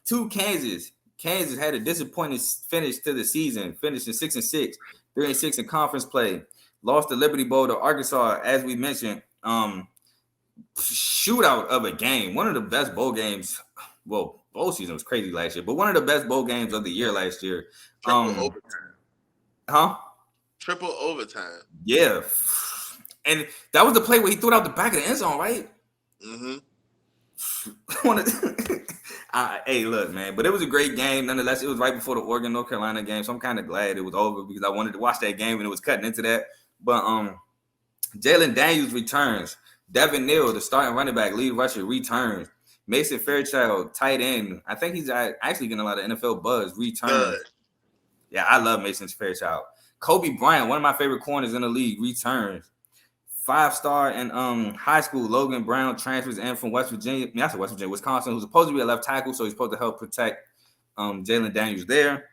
to Kansas. Kansas had a disappointing finish to the season, finishing 6-6, 3-6 in conference play. Lost the Liberty Bowl to Arkansas, as we mentioned. Shootout of a game. One of the best bowl games. Well, bowl season was crazy last year, but one of the best bowl games of the year last year. Triple overtime. Huh? Triple overtime. Yeah. And that was the play where he threw it out the back of the end zone, right? Mm-hmm. Hey, look, man. But it was a great game. Nonetheless, it was right before the Oregon, North Carolina game. So I'm kind of glad it was over because I wanted to watch that game and it was cutting into that. But Jalen Daniels returns. Devin Neal, the starting running back, lead rusher, returns. Mason Fairchild, tight end. I think he's actually getting a lot of NFL buzz. Returns. Yeah, I love Mason Fairchild. Kobe Bryant, one of my favorite corners in the league, returns. 5-star in high school, Logan Brown transfers in from West Virginia. Wisconsin, who's supposed to be a left tackle, so he's supposed to help protect Jalen Daniels there.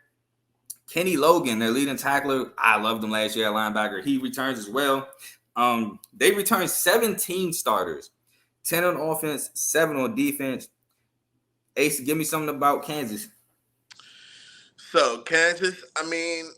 Kenny Logan, their leading tackler. I loved him last year at linebacker. He returns as well. They returned 17 starters, 10 on offense, 7 on defense. Ace, give me something about Kansas. So Kansas, I mean,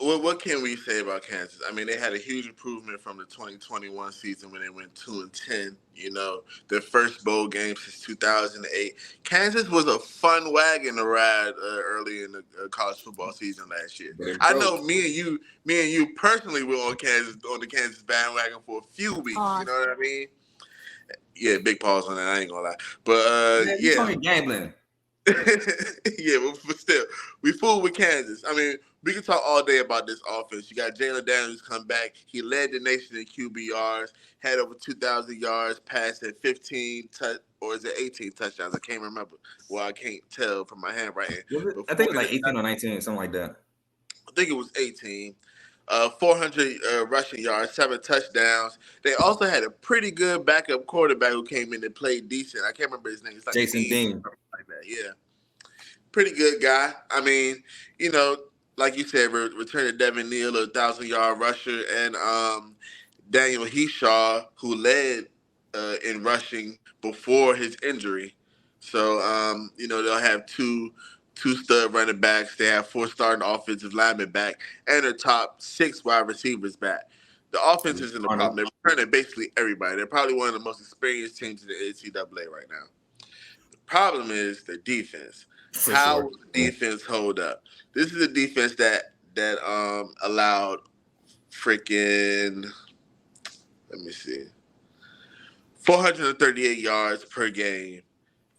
what can we say about Kansas? I mean, they had a huge improvement from the 2021 season when they went 2-10. You know, their first bowl game since 2008. Kansas was a fun wagon to ride early in the college football season last year. I know me and you personally were on the Kansas bandwagon for a few weeks. You know what I mean? Yeah, big pause on that. I ain't gonna lie, but man, yeah, gambling. Yeah, but still, we fooled with Kansas. I mean, we can talk all day about this offense. You got Jalen Daniels come back. He led the nation in QBRs, had over 2,000 yards, passed at 18 touchdowns. I can't remember. Well, I can't tell from my handwriting. I think it was like 18 or 19, something like that. I think it was 18. 400 rushing yards, 7 touchdowns. They also had a pretty good backup quarterback who came in and played decent. I can't remember his name. It's like Jason Dean. Like that. Yeah. Pretty good guy. I mean, you know, like you said, returning Devin Neal, a 1,000-yard rusher, and Daniel Heshaw, who led in rushing before his injury. So, you know, they'll have two stud running backs. They have 4 starting offensive linemen back and their top 6 wide receivers back. The offense isn't the problem. They're returning basically everybody. They're probably one of the most experienced teams in the NCAA right now. The problem is the defense. How will the defense hold up? This is a defense that allowed freaking, let me see, 438 yards per game,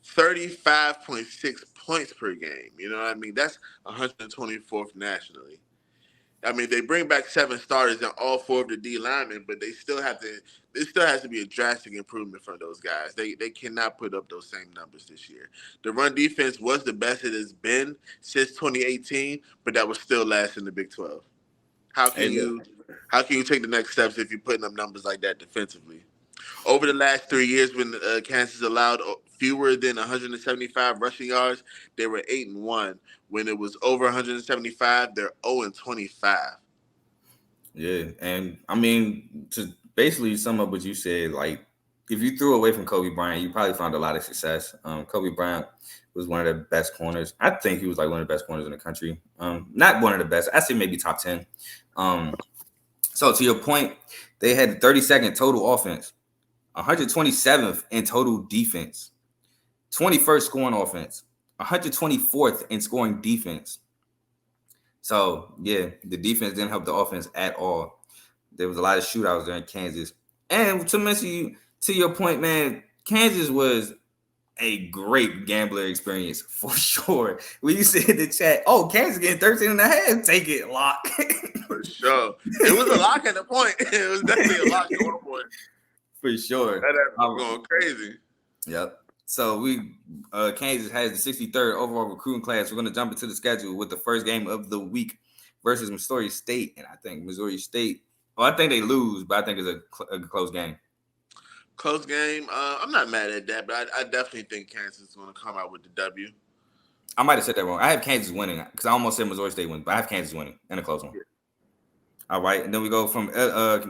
35.6 points per game. You know what I mean? That's 124th nationally. I mean, they bring back 7 starters and all 4 of the D linemen, but there still has to be a drastic improvement from those guys. They cannot put up those same numbers this year. The run defense was the best it has been since 2018, but that was still last in the Big 12. How can you take the next steps if you're putting up numbers like that defensively? Over the last 3 years, when Kansas allowed fewer than 175 rushing yards, they were 8-1. When it was over 175, they're 0-25. Yeah, and I mean, to basically sum up what you said, like if you threw away from Kobe Bryant, you probably found a lot of success. Kobe Bryant was one of the best corners. I think he was like one of the best corners in the country. Not one of the best. I say maybe top 10. So to your point, they had the 32nd total offense, 127th in total defense, 21st scoring offense, 124th in scoring defense. So, yeah, the defense didn't help the offense at all. There was a lot of shootouts there in Kansas. And to mention you, to your point, man, Kansas was a great gambler experience for sure. When you said in the chat, oh, Kansas getting 13.5, take it, lock. For sure. It was a lock at the point. It was definitely a lock at one point. For sure. That was going crazy. Yep. So Kansas has the 63rd overall recruiting class. We're going to jump into the schedule with the first game of the week versus Missouri State. And I think Missouri State, I think they lose, but I think it's a close game. Close game. I'm not mad at that, but I definitely think Kansas is going to come out with the W. I might have said that wrong. I have Kansas winning because I almost said Missouri State wins, but I have Kansas winning in a close one. Yeah. All right. And then we go from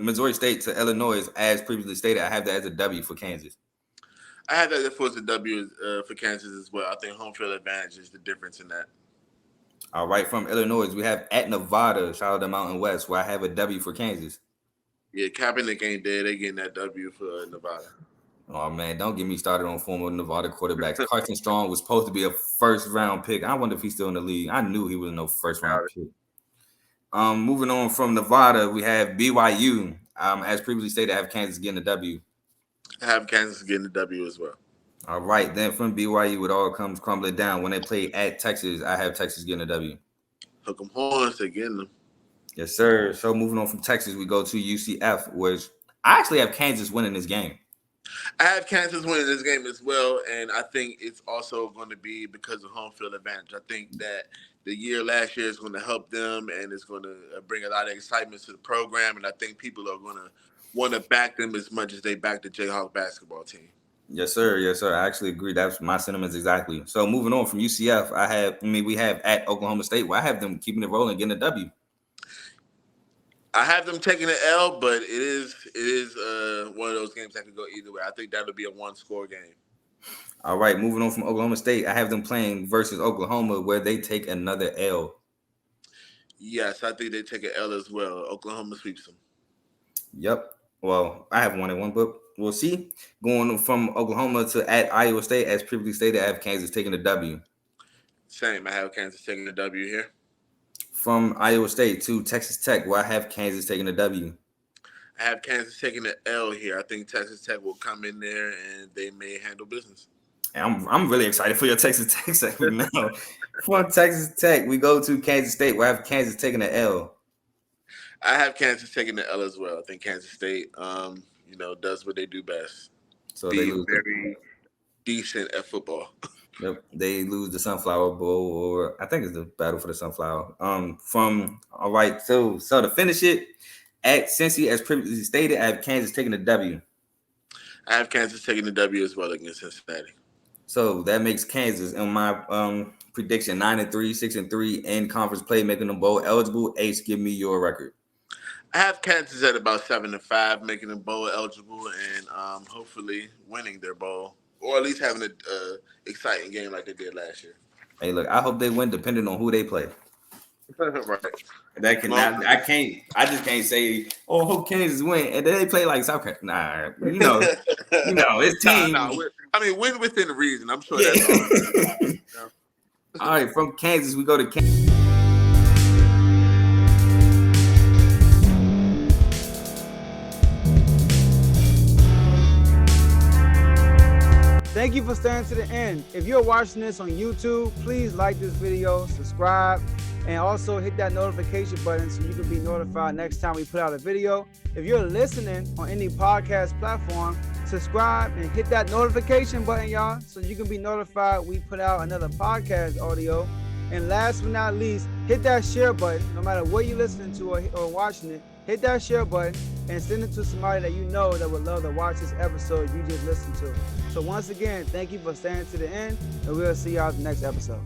Missouri State to Illinois. As previously stated, I have that as a W for Kansas. I had that for the W for Kansas as well. I think home field advantage is the difference in that. All right, from Illinois, we have at Nevada, shout out to Mountain West, where I have a W for Kansas. Yeah, Kaepernick ain't there. They getting that W for Nevada. Oh man, don't get me started on former Nevada quarterbacks. Carson Strong was supposed to be a first round pick. I wonder if he's still in the league. I knew he was no first round pick. Moving on from Nevada, we have BYU. As previously stated, I have Kansas getting the W. I have Kansas getting the W as well. All right, then from BYU, it all comes crumbling down. When they play at Texas, I have Texas getting a W. Hook 'em horns, they getting them. Yes, sir. So moving on from Texas, we go to UCF, which I actually have Kansas winning this game. I have Kansas winning this game as well, and I think it's also going to be because of home field advantage. I think that the year last year is going to help them, and it's going to bring a lot of excitement to the program, and I think people are going to want to back them as much as they back the Jayhawk basketball team. Yes, sir. Yes, sir. I actually agree. That's my sentiments exactly. So moving on from UCF, we have at Oklahoma State, where I have them keeping it rolling, getting a W. I have them taking the L, but it is one of those games that could go either way. I think that'll be a one-score game. All right, moving on from Oklahoma State, I have them playing versus Oklahoma, where they take another L. Yes, I think they take an L as well. Oklahoma sweeps them. Yep. Well, I have 1-1, but we'll see. Going from Oklahoma to at Iowa State, as previously stated, I have Kansas taking the W. Same. I have Kansas taking the W here. From Iowa State to Texas Tech, where I have Kansas taking the W. I have Kansas taking the L here. I think Texas Tech will come in there and they may handle business. And I'm really excited for your Texas Tech segment now. From Texas Tech, we go to Kansas State, where I have Kansas taking the L. I have Kansas taking the L as well. I think Kansas State, does what they do best. So be they lose very decent at football. Yep, they lose the Sunflower Bowl, or I think it's the Battle for the Sunflower. All right, so to finish it, at Cincy, as previously stated, I have Kansas taking the W. I have Kansas taking the W as well against Cincinnati. So that makes Kansas, in my prediction, 9-3, 6-3 in conference play, making them bowl eligible. Ace, give me your record. I have Kansas at about 7-5, making them bowl eligible, and hopefully winning their bowl, or at least having an exciting game like they did last year. Hey, look, I hope they win, depending on who they play. Right. I just can't say, oh, hope Kansas win, and then they play like South Carolina. Nah, it's team. Win within reason. I'm sure that's all. All right, from Kansas, we go to Kansas. Thank you for staying to the end. If you're watching this on YouTube, please like this video, subscribe, and also hit that notification button so you can be notified next time we put out a video. If you're listening on any podcast platform, subscribe and hit that notification button, y'all, so you can be notified we put out another podcast audio. And last but not least, hit that share button. No matter what you're listening to or watching it, hit that share button and send it to somebody that you know that would love to watch this episode you just listened to. So once again, thank you for staying to the end, and we'll see y'all in the next episode.